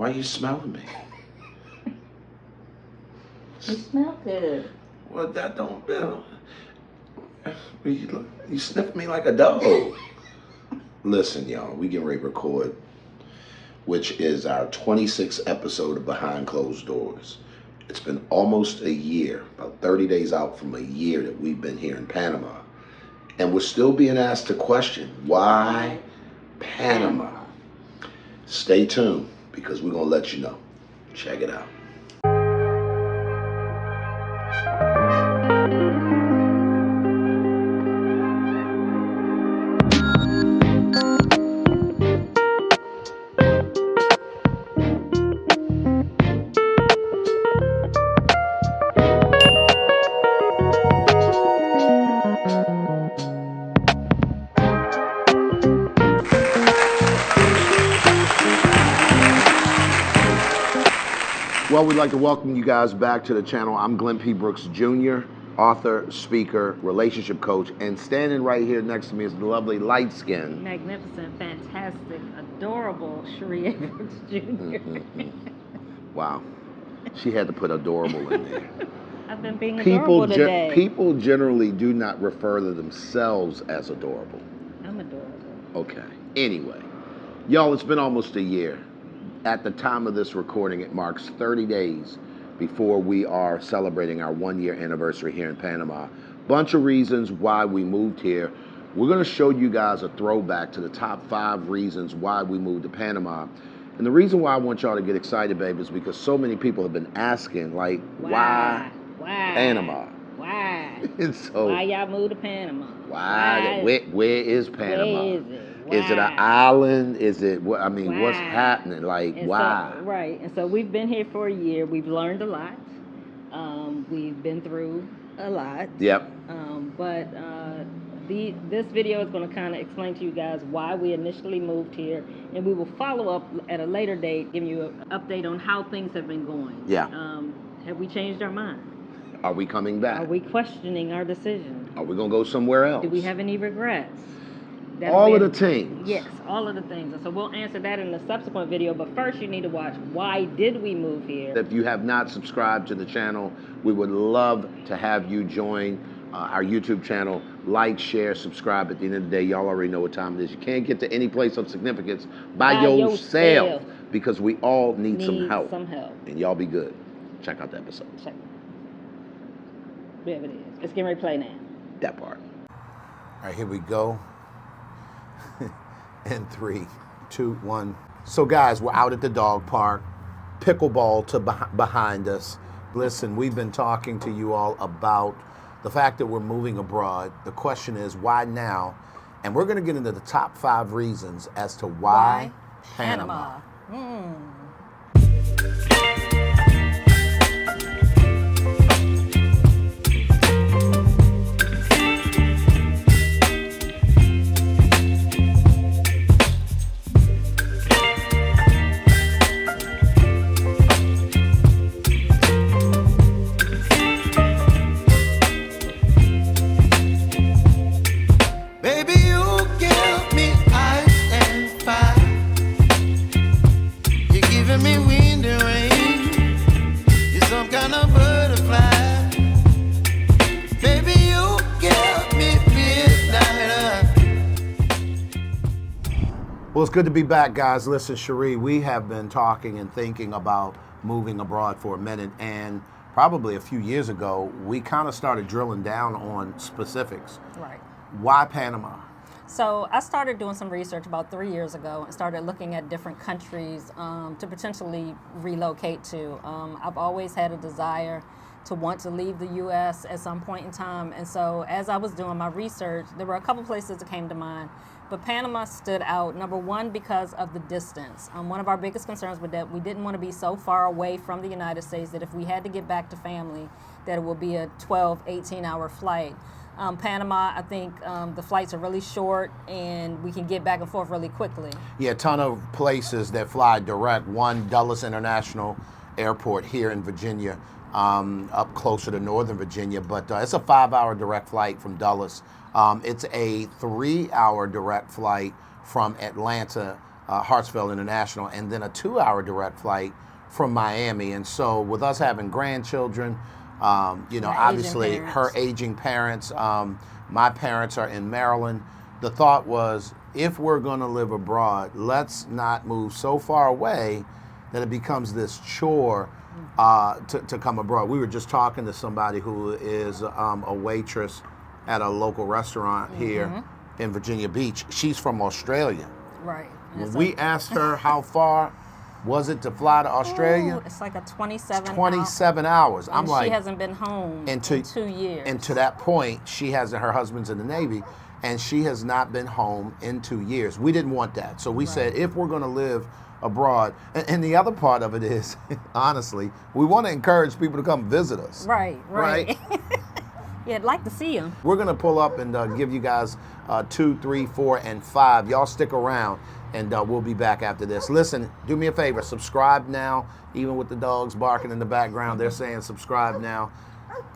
Why are you smelling me? You smell good. Well, that don't. You sniff me like a dog. Listen, y'all, we getting ready to record, which is our 26th episode of Behind Closed Doors. It's been almost a year, about 30 days out from a year that we've been here in Panama. And we're still being asked the question, why Panama? Stay tuned, because we're going to let you know. Check it out. Well, we'd like to welcome you guys back to the channel. I'm Glenn P. Brooks Jr., author, speaker, relationship coach, and standing right here next to me is the lovely, light-skinned, magnificent, fantastic, adorable Cherie Brooks Jr. Wow. She had to put adorable in there. I've been being adorable today. People generally do not refer to themselves as adorable. I'm adorable. Okay. Anyway, y'all, it's been almost a year. At the time of this recording, it marks 30 days before we are celebrating our 1-year anniversary here in Panama. Bunch of reasons why we moved here. We're going to show you guys a throwback to the top 5 reasons why we moved to Panama. And the reason why I want y'all to get excited, babe, is because so many people have been asking, like, why Panama? Why? And so, why y'all moved to Panama? Where is Panama? Where is it? Is it an island? Is it, what's happening? Like, and why? So, right, and so we've been here for a year. We've learned a lot. We've been through a lot. Yep. This video is going to kind of explain to you guys why we initially moved here, and we will follow up at a later date, giving you an update on how things have been going. Yeah. Have we changed our mind? Are we coming back? Are we questioning our decision? Are we going to go somewhere else? Do we have any regrets? All of the things. Yes, all of the things. And so we'll answer that in a subsequent video. But first, you need to watch Why Did We Move Here? If you have not subscribed to the channel, we would love to have you join our YouTube channel. Like, share, subscribe. At the end of the day, y'all already know what time it is. You can't get to any place of significance by yourself, because we all need some help. And y'all be good. Check out the episode. Check. Whatever it is. It's getting ready to play now. That part. All right, here we go. In 3, 2, 1. So guys, we're out at the dog park. Pickleball behind us. Listen, we've been talking to you all about the fact that we're moving abroad. The question is, why now? And we're going to get into the top 5 reasons as to why Panama. Well, it's good to be back, guys. Listen, Cherie, we have been talking and thinking about moving abroad for a minute, and probably a few years ago, we kind of started drilling down on specifics. Right. Why Panama? So I started doing some research about 3 years ago and started looking at different countries to potentially relocate to. I've always had a desire to want to leave the U.S. at some point in time, and so as I was doing my research, there were a couple places that came to mind. But Panama stood out, number one, because of the distance. One of our biggest concerns was that we didn't want to be so far away from the United States that if we had to get back to family, that it would be a 12, 18-hour flight. Panama, I think the flights are really short and we can get back and forth really quickly. Yeah, a ton of places that fly direct. One, Dulles International Airport here in Virginia, up closer to Northern Virginia, but it's a 5-hour direct flight from Dulles. It's a 3-hour direct flight from Atlanta Hartsfield International, and then a 2-hour direct flight from Miami. And so with us having grandchildren, you know, My obviously aging her aging parents, my parents are in Maryland. The thought was, if we're going to live abroad, let's not move so far away that it becomes this chore to come abroad. We were just talking to somebody who is a waitress at a local restaurant here in Virginia Beach. She's from Australia. Right. When we asked her how far was it to fly to Australia, it's like a 27 27 hours. I'm like, she hasn't been home in 2 years. And to that point, she has her husband's in the Navy, and she has not been home in 2 years. We didn't want that. So we said, if we're going to live abroad, and the other part of it is, honestly, we want to encourage people to come visit us. Right. Yeah, I'd like to see them. We're going to pull up and give you guys 2, 3, 4, and 5. Y'all stick around, and we'll be back after this. Listen, do me a favor, subscribe now. Even with the dogs barking in the background, they're saying subscribe now.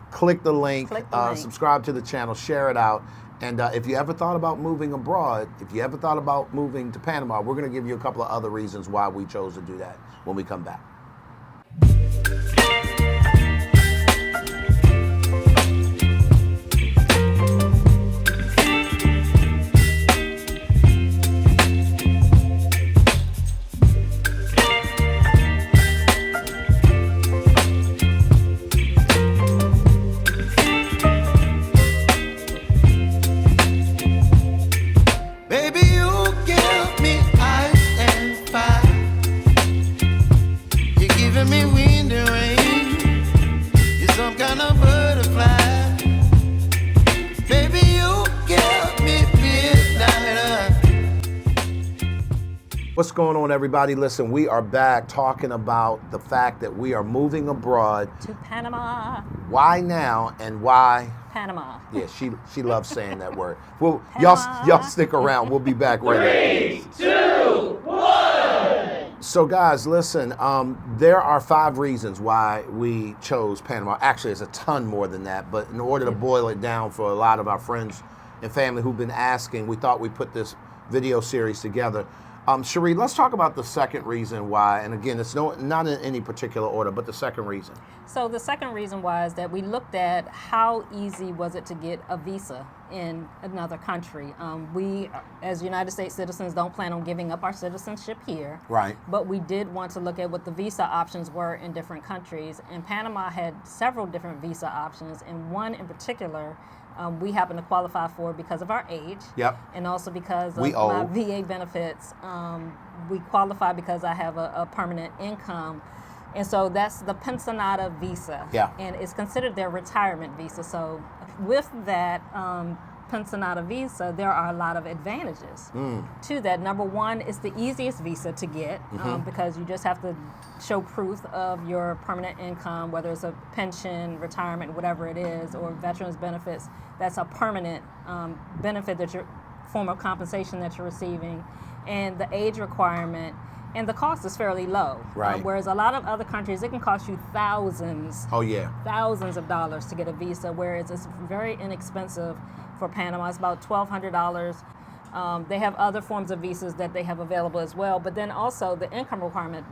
Click the link, subscribe to the channel, share it out. And if you ever thought about moving abroad, if you ever thought about moving to Panama, we're going to give you a couple of other reasons why we chose to do that when we come back. What's going on, everybody? Listen, we are back talking about the fact that we are moving abroad to Panama. Why now and why Panama? Yeah, she loves saying that word. Well, y'all stick around. We'll be back right 3, 2, 1. So guys, listen, there are 5 reasons why we chose Panama. Actually, it's a ton more than that, but in order to boil it down for a lot of our friends and family who've been asking, we thought we'd put this video series together. Cherie, let's talk about the second reason why, and again, it's not in any particular order, but the second reason. So the second reason why is that we looked at how easy was it to get a visa in another country. We, as United States citizens, don't plan on giving up our citizenship here. Right. But we did want to look at what the visa options were in different countries, and Panama had several different visa options, and one in particular we happen to qualify for because of our age. Yep. And also because of my VA benefits. We qualify because I have a permanent income. And so that's the Pensionata visa. Yeah. And it's considered their retirement visa. So with that Pensionata visa, there are a lot of advantages to that. Number one, it's the easiest visa to get because you just have to show proof of your permanent income, whether it's a pension, retirement, whatever it is, or veterans benefits. That's a permanent benefit that form of compensation that you're receiving, and the age requirement. And the cost is fairly low. Right. Whereas a lot of other countries, it can cost you thousands. Oh, yeah. Thousands of dollars to get a visa, whereas it's very inexpensive for Panama. It's about $1,200. They have other forms of visas that they have available as well. But then also the income requirement.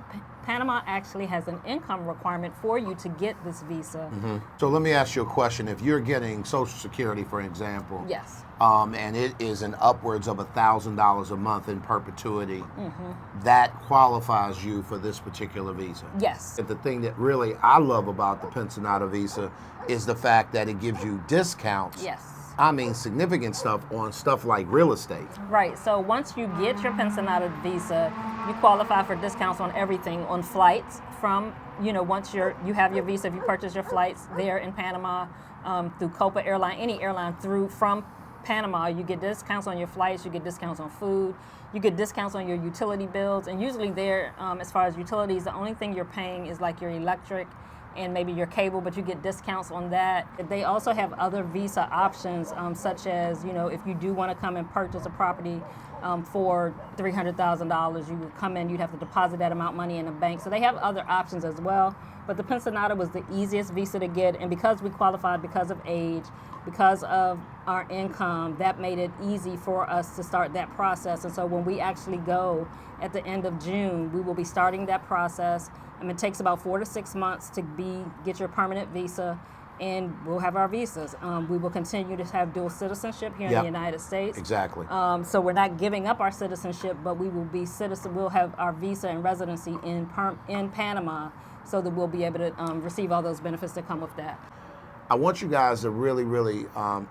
Panama actually has an income requirement for you to get this visa. So let me ask you a question. If you're getting Social Security, for example, yes, and it is an upwards of $1,000 a month in perpetuity, that qualifies you for this particular visa. Yes. But the thing that really I love about the Pensionata visa is the fact that it gives you discounts. Yes. I mean, significant stuff on stuff like real estate. Right. So once you get your Pensionata visa, you qualify for discounts on everything, on flights from, once you have your visa, if you purchase your flights there in Panama through Copa Airline, any airline from Panama, you get discounts on your flights, you get discounts on food, you get discounts on your utility bills. And usually there, as far as utilities, the only thing you're paying is like your electric and maybe your cable, but you get discounts on that. They also have other visa options, such as, if you do want to come and purchase a property for $300,000. You would come in, you'd have to deposit that amount of money in a bank. So they have other options as well. But the pensionata was the easiest visa to get, and because we qualified because of age, because of our income, that made it easy for us to start that process. And so when we actually go at the end of June, we will be starting that process. It takes about 4 to 6 months to get your permanent visa, and we'll have our visas. We will continue to have dual citizenship here in the United States. Exactly. So we're not giving up our citizenship, but we will be citizen. We'll have our visa and residency in Panama, so that we'll be able to receive all those benefits that come with that. I want you guys to really, really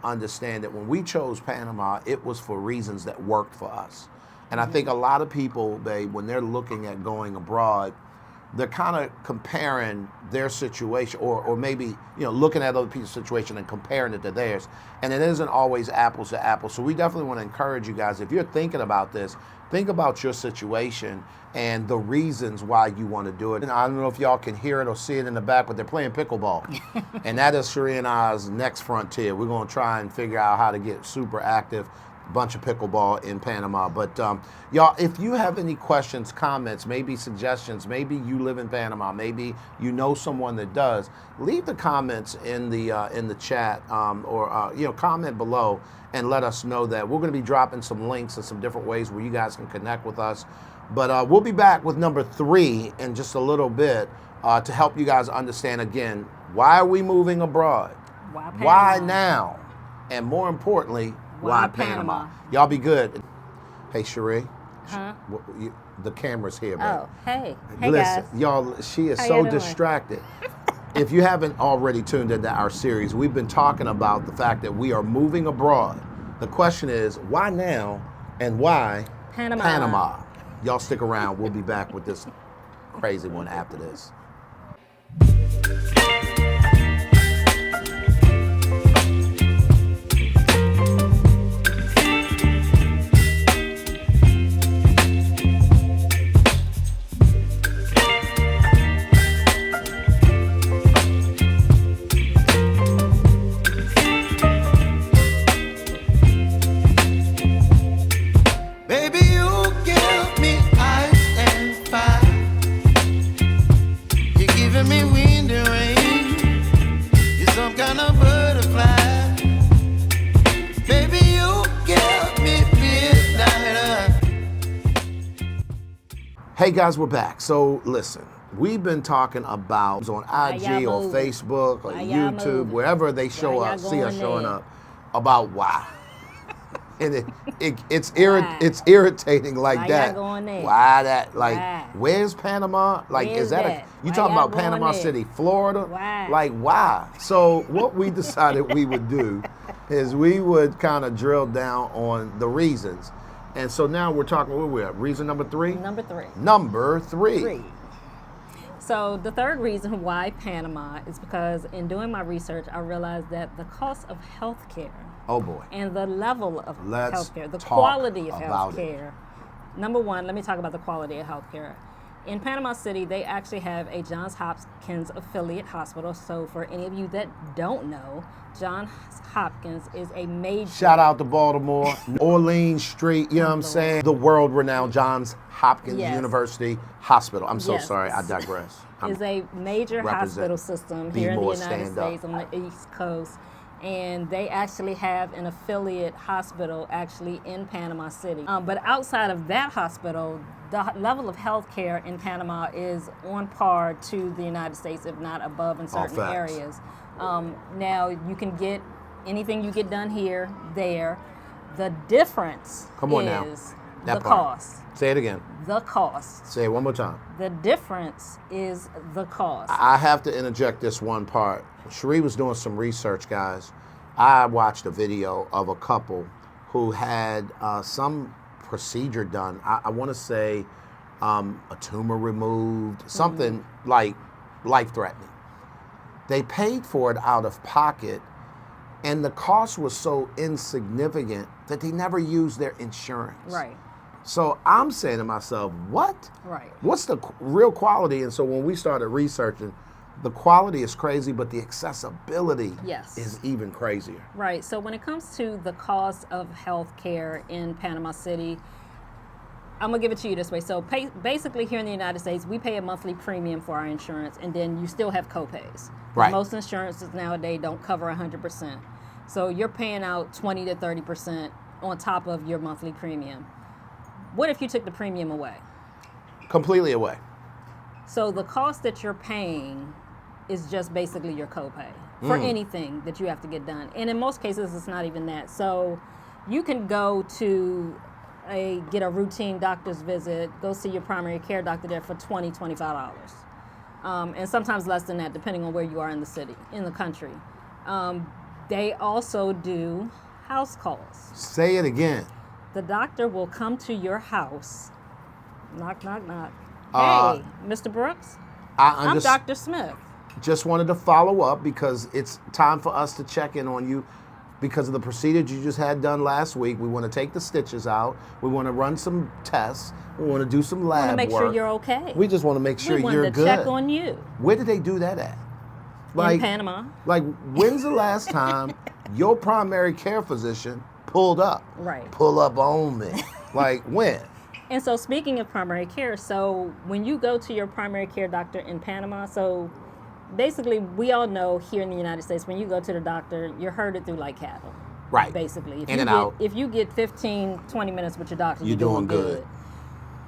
understand that when we chose Panama, it was for reasons that worked for us. And I think a lot of people, babe, when they're looking at going abroad, they're kind of comparing their situation, or maybe looking at other people's situation and comparing it to theirs, and it isn't always apples to apples. So we definitely want to encourage you guys, if you're thinking about this, think about your situation and the reasons why you want to do it. And I don't know if y'all can hear it or see it in the back, but they're playing pickleball. And that is Sheree and I's next frontier. We're going to try and figure out how to get super active. Bunch of pickleball in Panama. But y'all, if you have any questions, comments, maybe suggestions, maybe you live in Panama, maybe you know someone that does, leave the comments in the chat, or comment below and let us know that. We're going to be dropping some links and some different ways where you guys can connect with us. But we'll be back with number 3 in just a little bit to help you guys understand again, why are we moving abroad? Why now? And more importantly, why Panama? Y'all be good. Hey, Sheree. Huh? The camera's here, man. Oh, hey. Hey, listen, guys. y'all, she is How so you doing? distracted. If you haven't already tuned into our series, we've been talking about the fact that we are moving abroad. The question is, why now and why Panama? Y'all stick around. We'll be back with this crazy one after this. Hey guys, we're back. So listen, we've been talking about on IG or Facebook or YouTube, wherever they show up, see us showing up, about why. And it's irritating like why that. Y'all going there? Why that? Like, why? Where's Panama? Like, Where's is that that? you Why talking y'all about Panama going there? City, Florida? Why? Like, why? So what we decided we would do is we would kind of drill down on the reasons. And so now we're talking, where we're at, reason number 3? Number 3. Number 3. So the third reason why Panama is because in doing my research, I realized that the cost of healthcare, oh boy, and the level of healthcare, the talk quality of about healthcare. Number one, let me talk about the quality of healthcare. In Panama City, they actually have a Johns Hopkins affiliate hospital. So for any of you that don't know, Johns Hopkins is a major... Shout out to Baltimore, Orleans Street, you know what I'm saying? The world-renowned Johns Hopkins University Hospital. I'm so sorry, I digress. Is a major hospital system here in the United States on the East Coast. And they actually have an affiliate hospital actually in Panama City. But outside of that hospital, the level of health care in Panama is on par to the United States, if not above in certain areas. Now, you can get anything you get done here, there. The difference is the cost. Say it again. The cost. Say it one more time. The difference is the cost. I have to interject this one part. Sheree was doing some research, guys. I watched a video of a couple who had some procedure done. I want to say a tumor removed, something like life-threatening. They paid for it out of pocket, and the cost was so insignificant that they never used their insurance. Right. So I'm saying to myself, what? Right. What's the real quality? And so when we started researching, the quality is crazy, but the accessibility is even crazier. Right. So when it comes to the cost of health care in Panama City, I'm gonna give it to you this way. So basically, here in the United States, we pay a monthly premium for our insurance, and then you still have copays. Right. Most insurances nowadays don't cover 100%. So you're paying out 20 to 30% on top of your monthly premium. What if you took the premium away? Completely away. So the cost that you're paying is just basically your copay for anything that you have to get done. And in most cases, it's not even that. So you can go to get a routine doctor's visit, go see your primary care doctor there for $20, $25. And sometimes less than that, depending on where you are in the city, in the country. They also do house calls. Say it again. The doctor will come to your house. Knock, knock, knock. Uh, Hey, Mr. Brooks, I I'm Dr. Smith. just wanted to follow up because it's time for us to check in on you because of the procedure you just had done last week. We want to take the stitches out. We want to run some tests. We want to do some lab I want to make work. sure you're okay. We just want to make sure we you're wanted to good. check on you. Where did they do that at? In Panama. Like, when's the last time your primary care physician pulled up? Right. Pull up on me. Like, when? And so speaking of primary care, so when you go to your primary care doctor in Panama, so basically we all know here in the United States, when you go to the doctor, you're herded through like cattle. Right. Basically. In and out. If you get 15, 20 minutes with your doctor, You're doing good.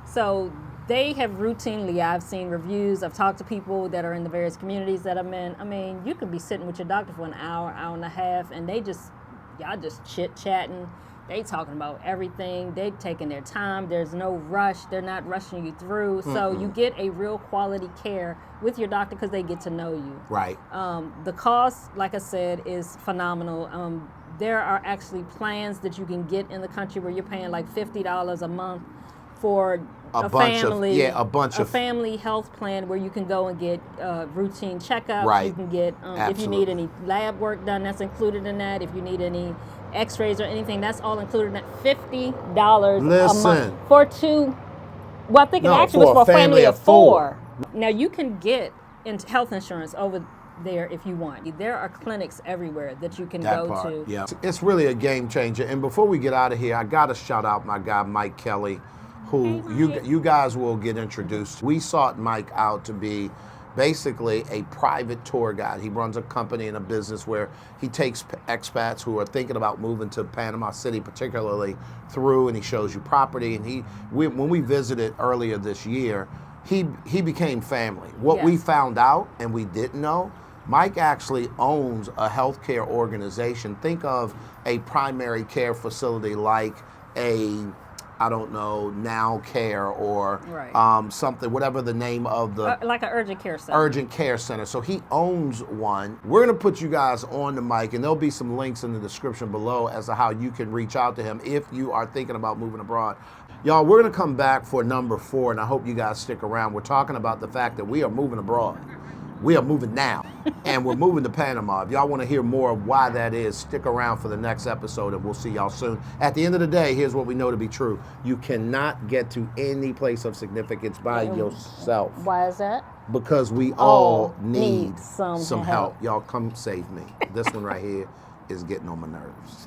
So they have routinely, I've seen reviews, I've talked to people that are in the various communities that I'm in. I mean, you could be sitting with your doctor for an hour, hour and a half, and y'all just chit-chatting. They talking about everything. They taking their time. There's no rush. They're not rushing you through. So you get a real quality care with your doctor because they get to know you. Right. The cost, like I said, is phenomenal. There are actually plans that you can get in the country where you're paying like $50 a month for a family health plan where you can go and get routine checkups. Right. You can get if you need any lab work done, that's included in that. If you need any X-rays or anything, that's all included in that. $50 a month for two. Well, I think it actually was for a family of four. Now you can get health insurance over there if you want. There are clinics everywhere that you can go to. Yeah, it's really a game changer. And before we get out of here, I gotta shout out my guy Mike Kelly, who you guys will get introduced to. We sought Mike out to be basically a private tour guide. He runs a company and a business where he takes expats who are thinking about moving to Panama City, particularly through, and he shows you property. And when we visited earlier this year, he became family. What we found out and we didn't know, Mike actually owns a healthcare organization. Think of a primary care facility like I don't know, Now Care or something, whatever the name of the... like an urgent care center. Urgent care center. So he owns one. We're going to put you guys on the mic, and there'll be some links in the description below as to how you can reach out to him if you are thinking about moving abroad. Y'all, we're going to come back for number 4, and I hope you guys stick around. We're talking about the fact that we are moving abroad. We are moving now, and we're moving to Panama. If y'all want to hear more of why that is, stick around for the next episode, and we'll see y'all soon. At the end of the day, here's what we know to be true. You cannot get to any place of significance by yourself. Why is that? Because we all need some help. Y'all come save me. This one right here is getting on my nerves.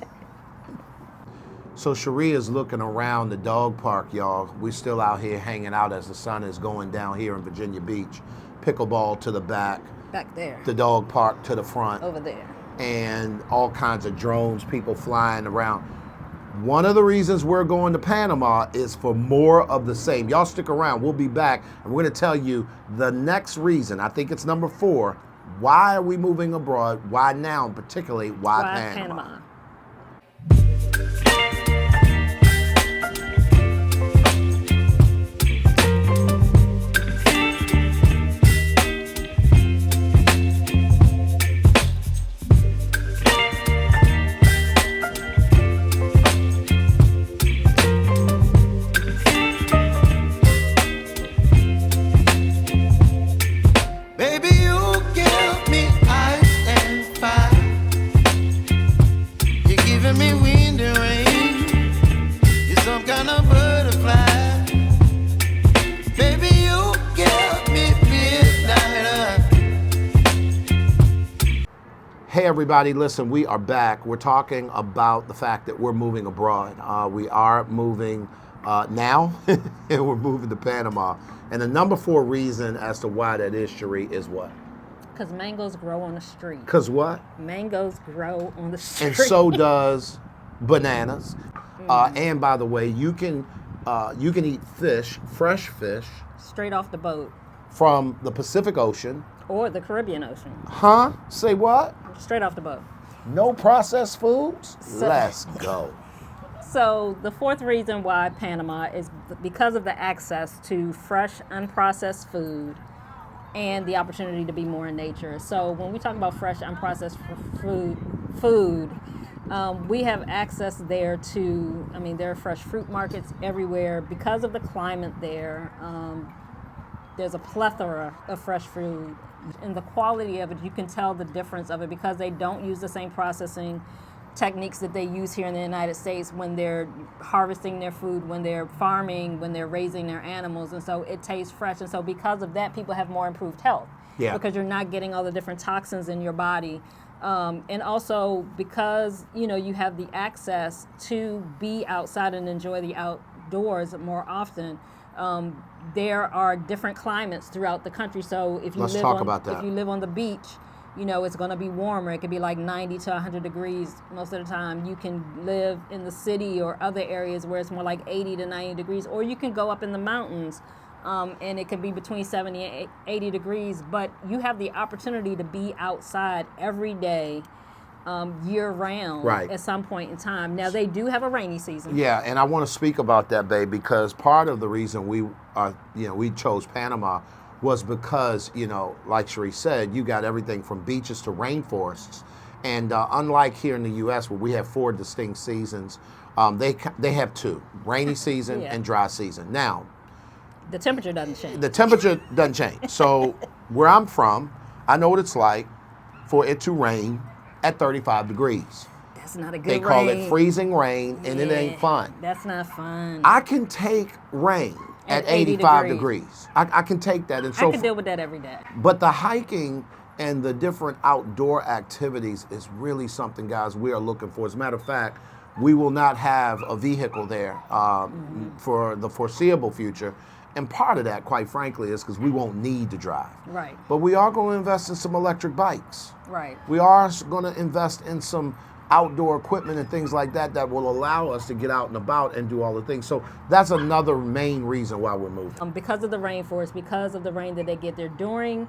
So Cherie is looking around the dog park, y'all. We're still out here hanging out as the sun is going down here in Virginia Beach. Pickleball to the back. Back there. The dog park to the front. Over there. And all kinds of drones, people flying around. One of the reasons we're going to Panama is for more of the same. Y'all stick around. We'll be back, and we're going to tell you the next reason. I think it's number 4. Why are we moving abroad? Why now, and particularly why Panama? Hey everybody, listen, we are back. We're talking about the fact that we're moving abroad. We are moving now, and we're moving to Panama. And the number 4 reason as to why that is, Cherie, is what? Because mangoes grow on the street. Because what? Mangoes grow on the street. And so does bananas. And by the way, you can eat fish, fresh fish, Straight off the boat. from the Pacific Ocean. Or the Caribbean Ocean. Huh? Say what? Straight off the boat. No processed foods? So- Let's go. So the 4th reason why Panama is because of the access to fresh, unprocessed food and the opportunity to be more in nature. So when we talk about fresh, unprocessed food, we have access there to, there are fresh fruit markets everywhere. Because of the climate there, there's a plethora of fresh food. And the quality of it, you can tell the difference of it because they don't use the same processing techniques that they use here in the United States when they're harvesting their food, when they're farming, when they're raising their animals. And so it tastes fresh. And so because of that, people have more improved health. Yeah. Because you're not getting all the different toxins in your body. And also because, you have the access to be outside and enjoy the outdoors more often. There are different climates throughout the country. So if you Let's live talk on, about that. if you live on the beach, it's going to be warmer. It could be like 90 to 100 degrees most of the time. You can live in the city or other areas where it's more like 80 to 90 degrees, or you can go up in the mountains and it could be between 70 and 80 degrees, but you have the opportunity to be outside every day, year round, Right. at some point in time. Now they do have a rainy season. Yeah, and I want to speak about that, babe, because part of the reason we chose Panama was because, like Cherie said, you got everything from beaches to rainforests. And unlike here in the U.S. where we have 4 distinct seasons, they have 2, rainy season Yeah. and dry season. Now, The temperature doesn't change. the temperature doesn't change. So where I'm from, I know what it's like for it to rain at 35 degrees. That's not a good They rain. call it freezing rain, and it ain't fun. That's not fun. I can take rain at 85 degrees. I can take that. And so I can deal with that every day. But the hiking and the different outdoor activities is really something, guys, we are looking for. As a matter of fact, we will not have a vehicle there for the foreseeable future. And part of that, quite frankly, is because we won't need to drive. Right. But we are going to invest in some electric bikes. Right. We are going to invest in some outdoor equipment and things like that that will allow us to get out and about and do all the things. So that's another main reason why we're moving. Because of the rainforest, because of the rain that they get there during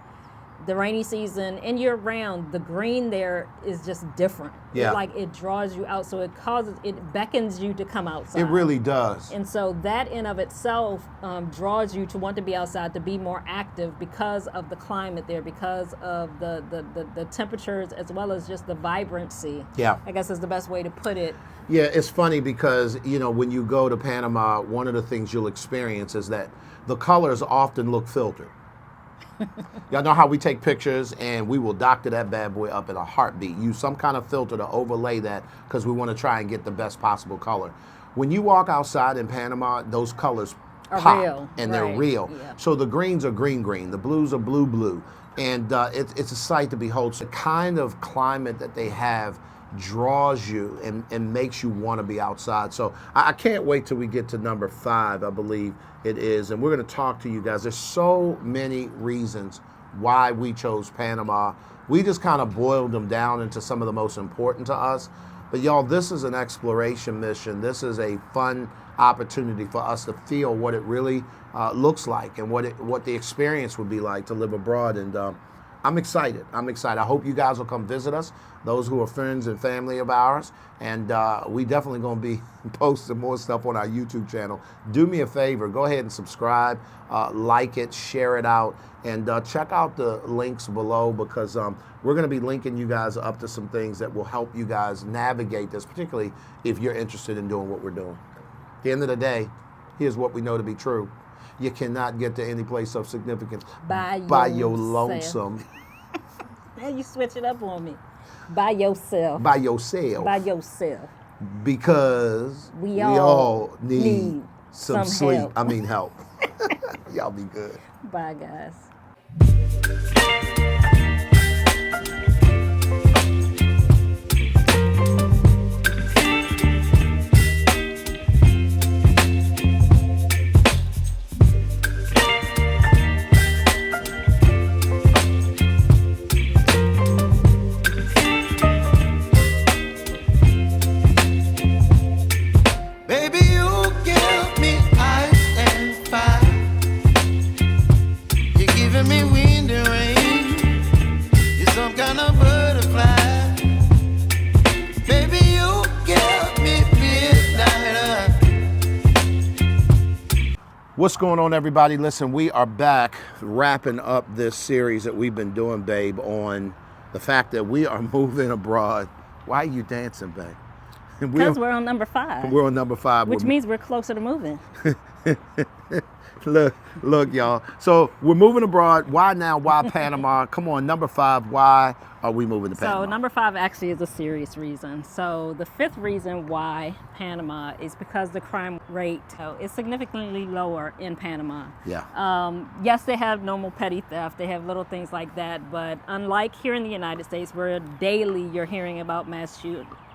the rainy season and year round, the green there is just different. Yeah. It draws you out, so it beckons you to come outside. It really does. And so that in of itself draws you to want to be outside, to be more active because of the climate there, because of the temperatures, as well as just the vibrancy. Yeah. I guess is the best way to put it. Yeah, it's funny because, when you go to Panama, one of the things you'll experience is that the colors often look filtered. Y'all know how we take pictures and we will doctor that bad boy up in a heartbeat. Use some kind of filter to overlay that because we want to try and get the best possible color. When you walk outside in Panama, those colors Are pop real, and they're right, real. yeah. So the greens are green, the blues are blue, and it's a sight to behold. So the kind of climate that they have draws you and makes you want to be outside. So I can't wait till we get to number 5, I believe it is. And we're going to talk to you guys. There's so many reasons why we chose Panama. We just kind of boiled them down into some of the most important to us. But y'all, this is an exploration mission. This is a fun opportunity for us to feel what it really looks like and what the experience would be like to live abroad. And I'm excited. I hope you guys will come visit us, those who are friends and family of ours. And we definitely going to be posting more stuff on our YouTube channel. Do me a favor, go ahead and subscribe, like it, share it out, and check out the links below because we're going to be linking you guys up to some things that will help you guys navigate this, particularly if you're interested in doing what we're doing. At the end of the day, here's what we know to be true. You cannot get to any place of significance by your lonesome. Now you switch it up on me. By yourself. By yourself. By yourself. Because We all need some some sleep. help. I mean help. Y'all be good. Bye, guys. me wind and rain. You're some kind of butterfly. Baby, you give me midnight. What's going on, everybody? Listen, we are back wrapping up this series that we've been doing, babe, on the fact that we are moving abroad. Why are you dancing, babe? Because we're on number 5. We're on number 5. Which means we're closer to moving. Look, y'all. So we're moving abroad. Why now? Why Panama? Come on, number 5. Why are we moving to Panama? So number 5 actually is a serious reason. So the 5th reason why Panama is because the crime rate is significantly lower in Panama. Yeah. Yes, they have normal petty theft. They have little things like that. But unlike here in the United States, where daily you're hearing about mass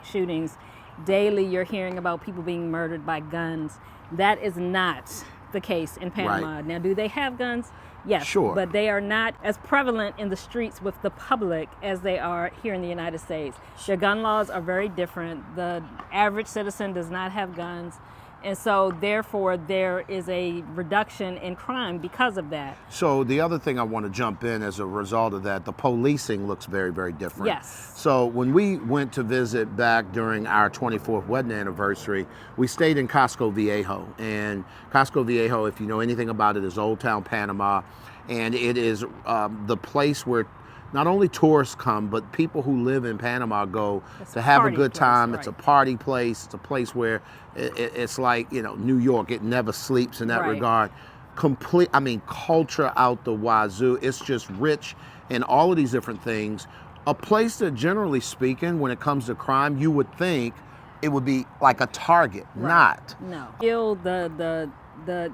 shootings, daily you're hearing about people being murdered by guns, that is not the case in Panama. Right. Now, do they have guns? Yes, sure. But they are not as prevalent in the streets with the public as they are here in the United States. Their gun laws are very different. The average citizen does not have guns. And so, therefore, there is a reduction in crime because of that. So the other thing I want to jump in as a result of that, the policing looks very, very different. Yes. So when we went to visit back during our 24th wedding anniversary, we stayed in Casco Viejo. And Casco Viejo, if you know anything about it, is Old Town Panama. And it is the place where not only tourists come, but people who live in Panama go to have a good time. Right. It's a party place. It's a place where it's like, you know, New York. It never sleeps in that Right. regard. Culture out the wazoo. It's just rich in all of these different things. A place that, generally speaking, when it comes to crime, you would think it would be like a target. Right. Not. No. Feel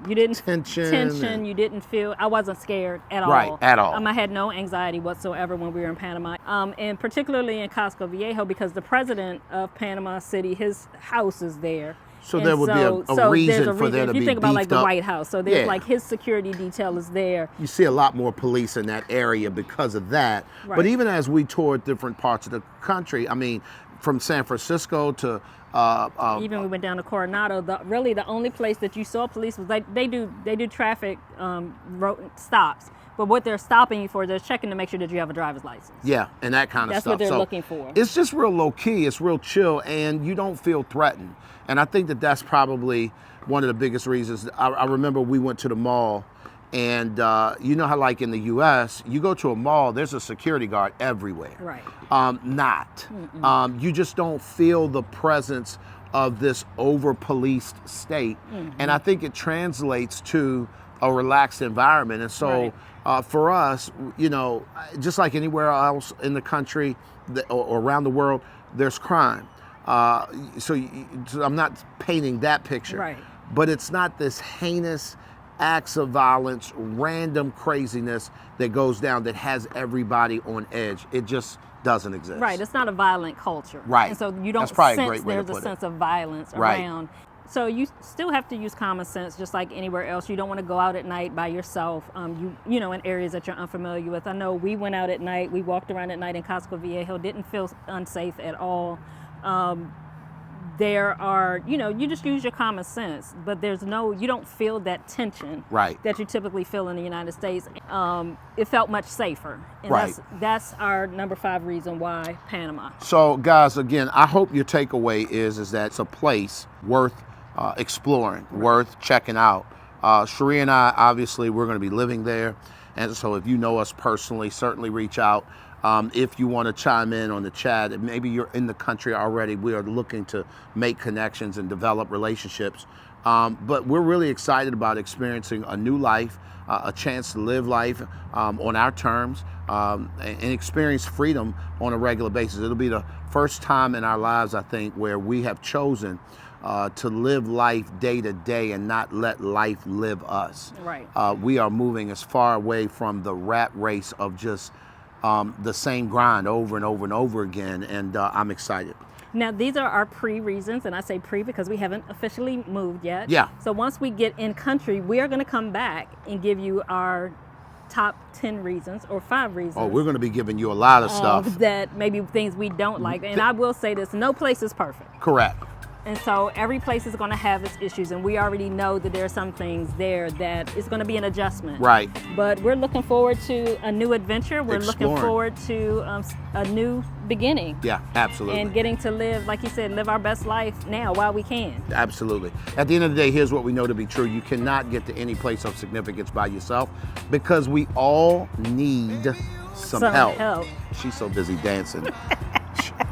you didn't Tension. you didn't feel. I wasn't scared at all. Right, at all. I had no anxiety whatsoever when we were in Panama, and particularly in Casco Viejo, because the president of Panama City, his house is there. So And there would be a there's reason for there to If be you think about like beefed the up. White House, so there's Yeah. like his security detail is there. You see a lot more police in that area because of that. Right. But even as we toured different parts of the country, I mean, from San Francisco to Even we went down to Coronado. The only place that you saw police was they do traffic stops. But what they're stopping you for, they're checking to make sure that you have a driver's license. yeah, and that kind of That's stuff. what they're So looking for. It's just real low key. It's real chill, and you don't feel threatened. And I think that that's probably one of the biggest reasons. I remember we went to the mall, and you know how, like in the U.S., you go to a mall, there's a security guard everywhere. Right. You just don't feel the presence of this over-policed state. And I think it translates to a relaxed environment. And so for us, you know, just like anywhere else in the country or around the world, there's crime. So I'm not painting that picture. Right. But it's not this heinous acts of violence, random craziness that goes down that has everybody on edge. It just doesn't exist. Right. It's not a violent culture. Right. And so you don't That's probably a sense great way to there's a put it. sense of violence Right. around. So you still have to use common sense, just like anywhere else. You don't want to go out at night by yourself. You know, in areas that you're unfamiliar with. I know we went out at night. We walked around at night in Casco Viejo. Didn't feel unsafe at all. There are, you know, you just use your common sense, but you don't feel that tension Right. that you typically feel in the United States. It felt much safer. And Right. that's our number 5 reason why Panama. So, guys, again, I hope your takeaway is that it's a place worth exploring, worth checking out. Cherie and I, obviously, we're going to be living there. And so if you know us personally, certainly reach out. If you want to chime in on the chat, and maybe you're in the country already, we are looking to make connections and develop relationships. But we're really excited about experiencing a new life, a chance to live life on our terms, and experience freedom on a regular basis. It'll be the first time in our lives, I think, where we have chosen to live life day to day and not let life live us. Right. We are moving as far away from the rat race of just the same grind over and over and over again, and I'm excited. Now, these are our pre-reasons, and I say pre because we haven't officially moved yet. Yeah. So once we get in country, we are going to come back and give you our top 10 reasons or 5 reasons. Oh, we're going to be giving you a lot of stuff. That maybe things we don't like. And I will say this, no place is perfect. Correct. And so every place is going to have its issues, and we already know that there are some things there that it's going to be an adjustment. Right. But we're looking forward to a new adventure. We're looking Exploring. forward to a new beginning. Yeah, absolutely. And getting to live, like you said, live our best life now while we can. Absolutely. At the end of the day, here's what we know to be true. You cannot get to any place of significance by yourself because we all need some help. She's so busy dancing.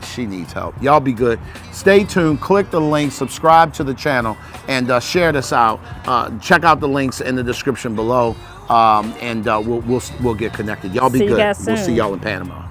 She needs help. Y'all be good. Stay tuned. Click the link. Subscribe to the channel and share this out. Check out the links in the description below, and we'll get connected. Y'all be See you good. guys We'll soon. see y'all in Panama.